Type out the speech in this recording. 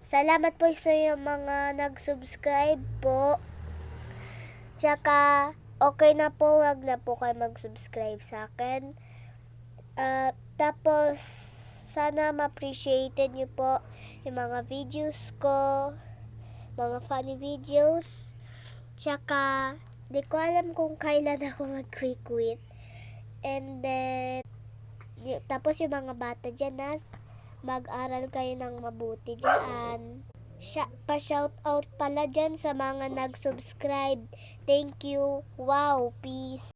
Salamat po sa mga nag-subscribe po. Tsaka, okay na po, wag na po kayo mag-subscribe sa akin. Tapos, sana ma-appreciated nyo po yung mga videos ko, mga funny videos. Tsaka, di ko alam kung kailan ako mag-quit. And then, tapos yung mga bata dyan, mag-aral kayo ng mabuti dyan. Pa-shoutout pala dyan sa mga nag-subscribe. Thank you. Wow, peace.